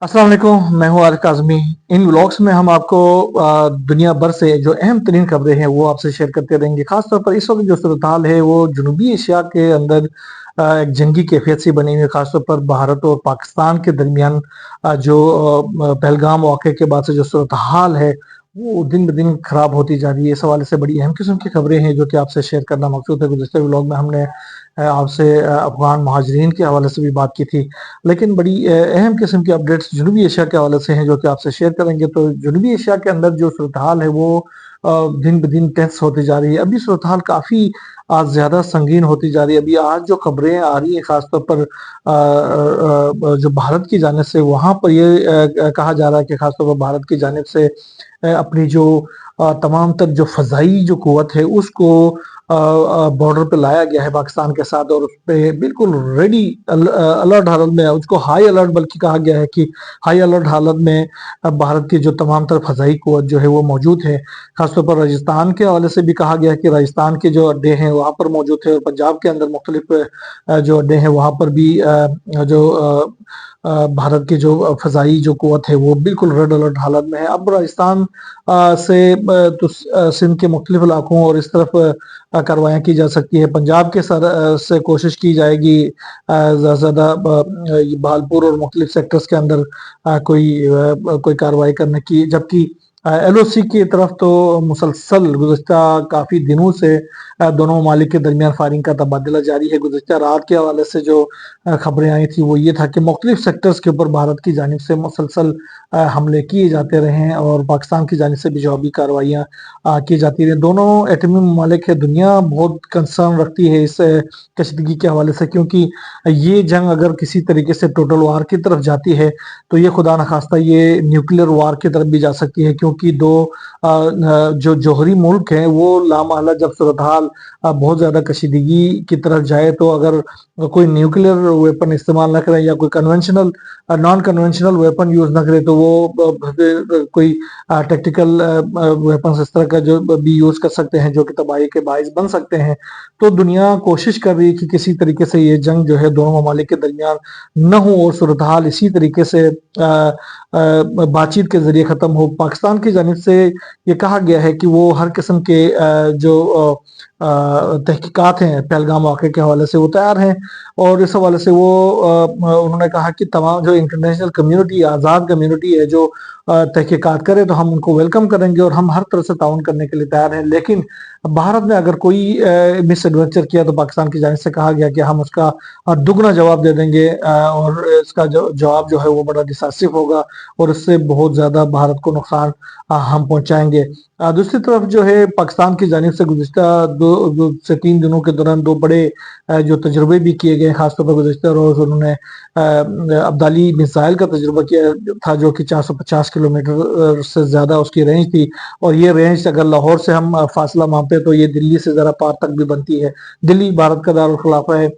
अस्सलाम वालेकुम, मैं हूँ आरिफ काज़मी। इन व्लॉग्स में हम आपको दुनिया भर से जो अहम तरीन खबरें हैं वो आपसे शेयर करते रहेंगे। खास तौर पर इस वक्त जो सूरत हाल है वो जनूबी एशिया के अंदर एक जंगी कैफियत सी बनी हुई है। खासतौर पर भारत और पाकिस्तान के दरमियान जो पहलगाम वाक़े के बाद से जो सूरत हाल है वो दिन ब दिन खराब होती जा रही है। इस हवाले से बड़ी अहम किस्म की खबरें हैं जो कि आपसे शेयर करना मकसूद है। गुज़श्ता व्लॉग में हमने आपसे अफ़गान महाजरीन के हवाले से भी बात की थी, लेकिन बड़ी अहम किस्म की अपडेट्स जनूबी एशिया के हवाले से हैं जो कि आपसे शेयर करेंगे। तो जनूबी एशिया के अंदर जो सूरत हाल है वो दिन ब दिन टेंस होती जा रही है। अभी सूरत हाल काफ़ी आज ज़्यादा संगीन होती जा रही है। अभी आज जो खबरें आ रही हैं ख़ासतौर पर जो भारत की जानिब से, वहाँ पर ये कहा जा रहा है कि ख़ासतौर पर भारत की जानिब से अपनी जो तमाम तर जो फ़ज़ाई जो क़ुव्वत है उसको बॉर्डर पे लाया गया है पाकिस्तान के साथ, और उस पे बिल्कुल रेडी अलर्ट हालत में है। उसको हाई अलर्ट बल्कि कहा गया है कि हाई अलर्ट हालत में भारत की जो तमाम तर फ़ज़ाई क़ुव्वत जो है वो मौजूद है। खासतौर पर राजस्थान के हवाले से भी कहा गया है कि राजस्थान के जो अड्डे हैं वहाँ पर मौजूद है, और पंजाब के अंदर मुख्तलिफ जो अड्डे हैं वहाँ पर भी जो भारत की जो फ़ज़ाई जो क़ुव्वत है वो बिल्कुल रेड अलर्ट हालत में है। अब राजस्थान से तो सिंध के मुख्तलिफ इलाकों और इस तरफ कार्रवाइयाँ की जा सकती है। पंजाब के सर से कोशिश की जाएगी ज़्यादा से ज़्यादा बहालपुर और मुख्तलिफ सेक्टर्स के अंदर कोई कार्रवाई करने की, जबकि एलओसी की तरफ तो मुसलसल गुज़श्ता काफ़ी दिनों से दोनों ममालिक के दरमियान फायरिंग का तबादला जारी है। गुज़श्ता रात के हवाले से जो खबरें आई थी वो ये था कि मुख्तलिफ सेक्टर्स के ऊपर भारत की जानिब से मुसलसल हमले किए जाते रहे हैं, और पाकिस्तान की जानिब से भी जवाबी कार्रवाइयाँ की जाती रही। दोनों एटमी ममालिक है, दुनिया बहुत कंसर्न रखती है इस कशीदगी के हवाले से, क्योंकि ये जंग अगर किसी तरीके से टोटल वार की तरफ जाती है तो ये खुदा न खास्ता ये न्यूक्लियर वार की तरफ भी जा सकती है, क्योंकि दो जो जोहरी मुल्क हैं वो लामहला जब सूरत हाल बहुत ज़्यादा कशीदगी की तरफ जाए तो अगर कोई न्यूक्लियर वेपन इस्तेमाल न करें या कोई conventional non conventional weapon use न करे तो वो कोई टेक्टिकल वेपन्स इस तरह का जो भी यूज़ कर सकते हैं जो कि तबाही के बाइस बन सकते हैं। तो दुनिया कोशिश कर रही है कि किसी तरीके से ये जंग जो है दोनों ममालिक के दरमियान न हो, और सूरत हाल इसी तरीके से बातचीत के ज़रिए ख़त्म हो। पाकिस्तान की जानिब से ये कहा गया है कि वो हर किस्म के जो तहकीकात हैं पहलगाम वाक़े के हवाले से वो तैयार हैं, और इस हवाले से वो उन्होंने कहा कि तमाम जो इंटरनेशनल कम्युनिटी, आज़ाद कम्युनिटी है जो तहकीकात करे तो हम उनको वेलकम करेंगे और हम हर तरह से ताउन करने के लिए तैयार हैं। लेकिन भारत ने अगर कोई मिस एडवेंचर किया तो पाकिस्तान की जानिब से कहा गया कि हम उसका दुगना जवाब दे देंगे, और इसका जवाब जो है वो बड़ा डिसासिव होगा, और इससे बहुत ज़्यादा भारत को नुकसान हम पहुंचाएंगे। दूसरी तरफ जो है पाकिस्तान की जानिब से गुज़श्ता 2 से 3 दिनों के दौरान 2 बड़े जो तजुर्बे भी किए गए। खासतौर पर गुज़श्ता रोज़ उन्होंने अब्दाली मिसाइल का तजुर्बा किया था जो कि 450 किलोमीटर से ज़्यादा उसकी रेंज थी, और ये रेंज अगर लाहौर से हम फासला मापे तो ये दिल्ली से ज़रा पार तक भी बनती है। दिल्ली भारत का दारुल खिलाफा है,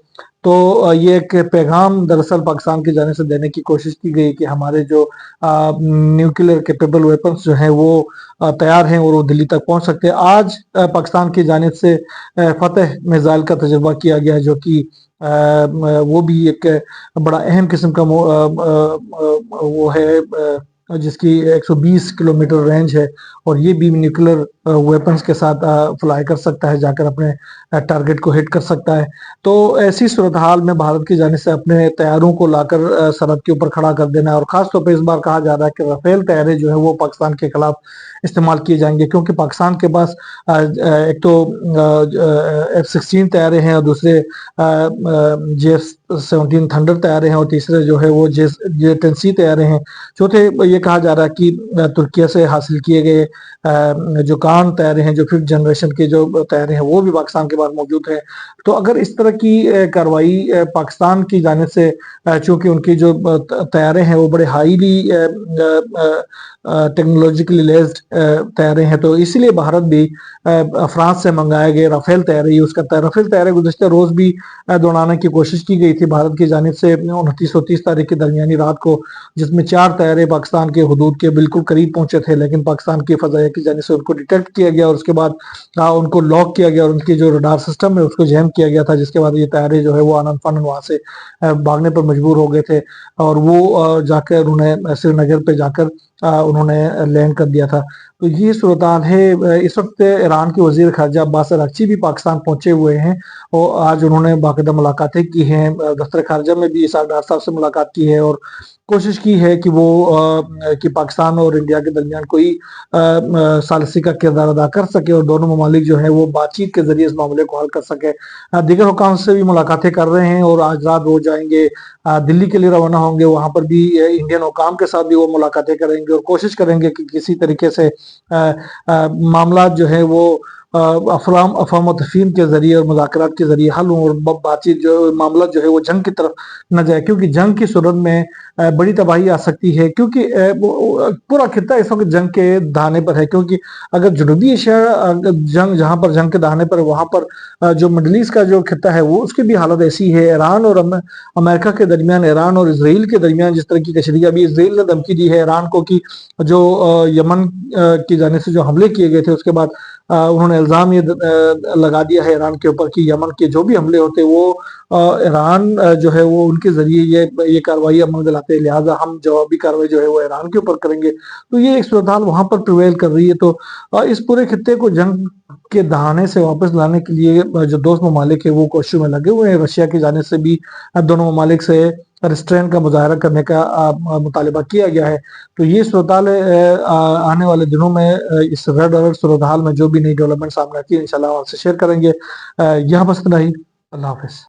तो ये एक पैगाम दरअसल पाकिस्तान की जानिब से देने की कोशिश की गई कि हमारे जो न्यूक्लियर कैपेबल वेपन्स जो हैं वो तैयार हैं और वो दिल्ली तक पहुंच सकते हैं। आज पाकिस्तान की जानिब से फतेह मिसाइल का तजुर्बा किया गया जो कि वो भी एक बड़ा अहम किस्म का वो है जिसकी 120 किलोमीटर रेंज है, और ये भी न्यूक्लियर वेपन्स के साथ फ्लाई कर सकता है, जाकर अपने टारगेट को हिट कर सकता है। तो ऐसी सूरत हाल में भारत की जानिब से अपने तैयारों को लाकर सरहद के ऊपर खड़ा कर देना है, और खासतौर पर इस बार कहा जा रहा है कि राफेल तैयारे जो है वो पाकिस्तान के खिलाफ इस्तेमाल किए जाएंगे, क्योंकि पाकिस्तान के पास एक तो F-16 तैयारे हैं, और दूसरे J-17 थंडर तैयारे हैं, और तीसरे जो है वो J-10C तैयारे हैं। चौथे ये कहा जा रहा है कि तुर्किया से हासिल किए गए जो कान तैयारे हैं, जो 5th जनरेशन के जो तैयारे हैं वो भी पाकिस्तान के पास मौजूद है। तो अगर इस तरह की कार्रवाई पाकिस्तान की जानिब से, चूंकि उनकी जो तैयारे हैं वो बड़े हाईली टेक्नोलॉजिकली लेस्ड तैयारे हैं, तो इसीलिए भारत भी फ्रांस से मंगाए गए राफेल तैयारे यूज़ करता है। राफेल तैयारे गुज़श्ता रोज़ भी दौड़ाने की कोशिश की गई تھی بھارت کی جانب سے 29 اور 30 تاریخ کی درمیانی رات کو، جس میں 4 طیارے پاکستان کے حدود کے بالکل قریب پہنچے تھے، لیکن پاکستان کی فضائیہ کی جانب سے ان کو ڈیٹیکٹ کیا گیا اور اس کے بعد ان کو لاک کیا گیا اور ان کی جو ریڈار سسٹم ہے اس کو جیم کیا گیا تھا، جس کے بعد یہ طیارے جو ہے وہ آنن فانن وہاں سے بھاگنے پر مجبور ہو گئے تھے اور وہ جا کر انہوں نے سری نگر پہ جا کر انہوں نے لینڈ کر دیا تھا۔ تو یہ صورتحال ہے۔ اس وقت ایران کے وزیر خارجہ عباس اراغچی بھی پاکستان پہنچے ہوئے ہیں اور آج انہوں نے باقاعدہ ملاقاتیں کی ہیں، دفتر خارجہ میں بھی اسحاق ڈار صاحب سے ملاقات کی ہے اور کوشش کی ہے کہ وہ کہ پاکستان اور انڈیا کے درمیان کوئی ثالثی کا کردار ادا کر سکے اور دونوں ممالک جو ہیں وہ بات چیت کے ذریعے اس معاملے کو حل کر سکے۔ دیگر حکام سے بھی ملاقاتیں کر رہے ہیں اور آج رات وہ جائیں گے دلی کے لیے روانہ ہوں گے، وہاں پر بھی انڈین حکام کے ساتھ بھی وہ ملاقاتیں کریں گے اور کوشش کریں گے کہ کسی طریقے سے معاملات جو ہے وہ افہام و تفہیم کے ذریعے اور مذاکرات کے ذریعے حل ہوں اور بات چیت جو معاملات جو ہے وہ جنگ کی طرف نہ جائے، کیونکہ جنگ کی صورت میں بڑی تباہی آ سکتی ہے، کیونکہ پورا خطہ اس وقت جنگ کے دہانے پر ہے۔ کیونکہ اگر جنوبی ایشیا جنگ جہاں پر جنگ کے دہانے پر وہاں پر جو مڈل ایسٹ کا جو خطہ ہے وہ اس کی بھی حالت ایسی ہے۔ ایران اور امریکہ کے درمیان، ایران اور اسرائیل کے درمیان جس طرح کی کشیدگی، ابھی اسرائیل نے دھمکی دی ہے ایران کو کہ جو یمن کی جانب سے جو حملے کیے گئے تھے اس کے بعد انہوں نے الزام یہ لگا دیا ہے ایران کے اوپر کہ یمن کے جو بھی حملے ہوتے وہ ایران جو ہے وہ ان کے ذریعے یہ کارروائی عمل میں لاتے ہیں، لہٰذا ہم جوابی کارروائی جو ہے وہ ایران کے اوپر کریں گے۔ تو یہ ایک صورتحال وہاں پر پریویل کر رہی ہے۔ تو اس پورے خطے کو جنگ کے دہانے سے واپس لانے کے لیے جو دوست ممالک ہیں وہ کوششوں میں لگے ہوئے ہیں۔ رشیا کی جانب سے بھی دونوں ممالک سے ریسٹرین کا مظاہرہ کرنے کا مطالبہ کیا گیا ہے۔ تو یہ صورتحال آنے والے دنوں میں اس ریڈ الرٹ صورتحال میں جو بھی نئی ڈیولپمنٹ سامنے آتی ہے انشاءاللہ آپ سے شیئر کریں گے۔ یہاں بس اتنا ہی، اللہ حافظ۔